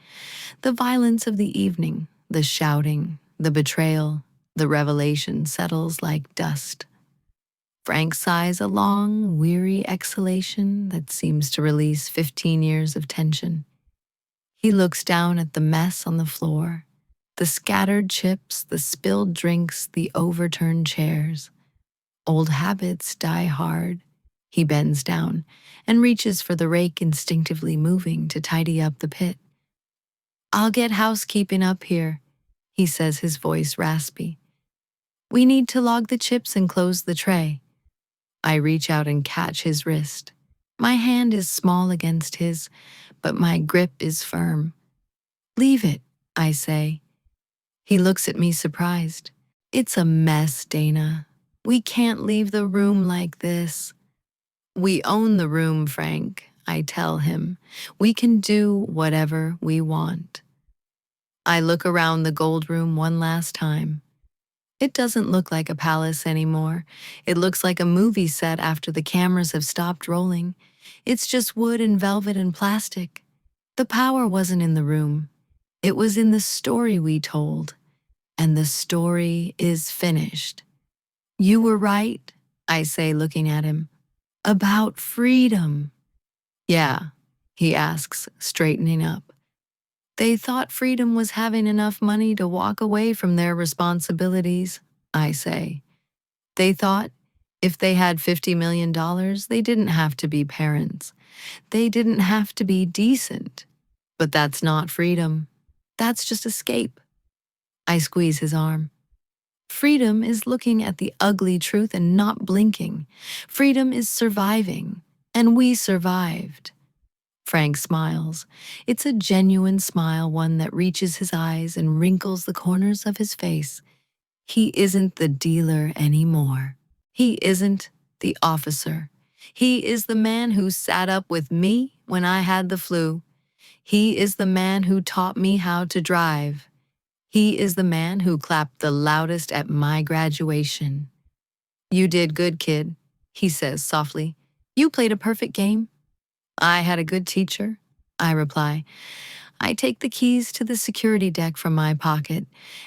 The violence of the evening, the shouting, the betrayal, the revelation settles like dust. Frank sighs a long, weary exhalation that seems to release 15 years of tension. He looks down at the mess on the floor, the scattered chips, the spilled drinks, the overturned chairs. Old habits die hard. He bends down and reaches for the rake, instinctively moving to tidy up the pit. "I'll get housekeeping up here," he says, his voice raspy. "We need to log the chips and close the tray." I reach out and catch his wrist. My hand is small against his, but my grip is firm. "Leave it," I say. He looks at me surprised. "It's a mess, Dana. We can't leave the room like this." "We own the room, Frank," I tell him. "We can do whatever we want." I look around the gold room one last time. It doesn't look like a palace anymore. It looks like a movie set after the cameras have stopped rolling. It's just wood and velvet and plastic. The power wasn't in the room. It was in the story we told. And the story is finished. "You were right," I say, looking at him. "About freedom." "Yeah," he asks, straightening up. "They thought freedom was having enough money to walk away from their responsibilities," I say. "They thought if they had $50 million, they didn't have to be parents. They didn't have to be decent. But that's not freedom. That's just escape." I squeeze his arm. "Freedom is looking at the ugly truth and not blinking. Freedom is surviving, and we survived." Frank smiles. It's a genuine smile, one that reaches his eyes and wrinkles the corners of his face. He isn't the dealer anymore. He isn't the officer. He is the man who sat up with me when I had the flu. He is the man who taught me how to drive. He is the man who clapped the loudest at my graduation. "You did good, kid," he says softly. "You played a perfect game." "I had a good teacher," I reply. I take the keys to the security deck from my pocket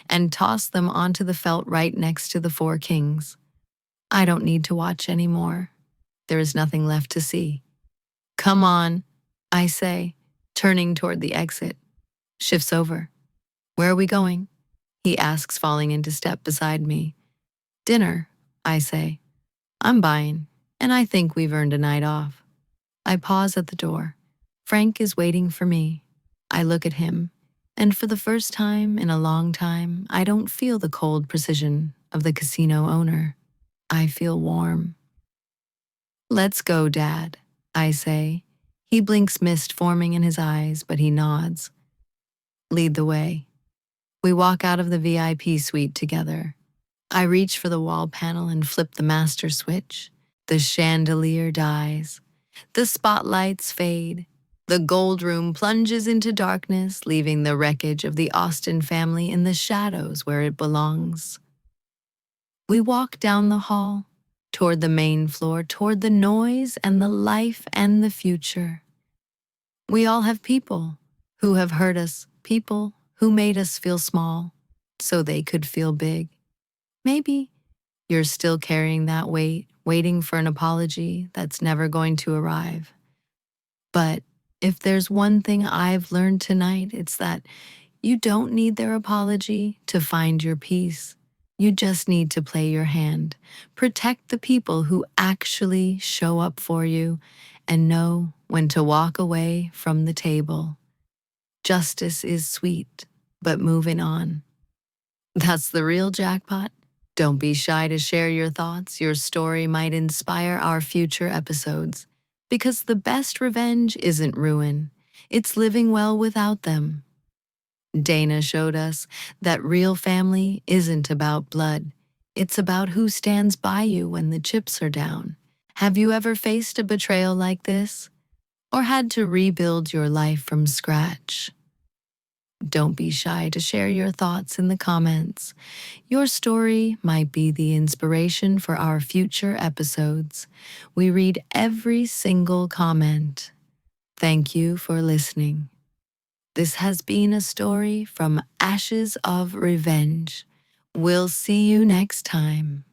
and toss them onto the felt right next to the four kings. I don't need to watch anymore. There is nothing left to see. "Come on," I say, turning toward the exit. Shifts over. "Where are we going?" he asks, falling into step beside me. "Dinner," I say. "I'm buying, and I think we've earned a night off." I pause at the door. Frank is waiting for me. I look at him, and for the first time in a long time, I don't feel the cold precision of the casino owner. I feel warm. "Let's go, Dad," I say. He blinks, mist forming in his eyes, but he nods. "Lead the way." We walk out of the VIP suite together. I reach for the wall panel and flip the master switch. The chandelier dies. The spotlights fade. The gold room plunges into darkness, leaving the wreckage of the Austin family in the shadows where it belongs. We walk down the hall, toward the main floor, toward the noise and the life and the future. We all have people who have hurt us, people who made us feel small so they could feel big. Maybe you're still carrying that weight, waiting for an apology that's never going to arrive. But if there's one thing I've learned tonight, it's that you don't need their apology to find your peace. You just need to play your hand, protect the people who actually show up for you, and know when to walk away from the table. Justice is sweet, but moving on. That's the real jackpot. Don't be shy to share your thoughts. Your story might inspire our future episodes. Because the best revenge isn't ruin, it's living well without them. Dana showed us that real family isn't about blood. It's about who stands by you when the chips are down. Have you ever faced a betrayal like this? Or had to rebuild your life from scratch? Don't be shy to share your thoughts in the comments. Your story might be the inspiration for our future episodes. We read every single comment. Thank you for listening. This has been a story from Ashes of Revenge. We'll see you next time.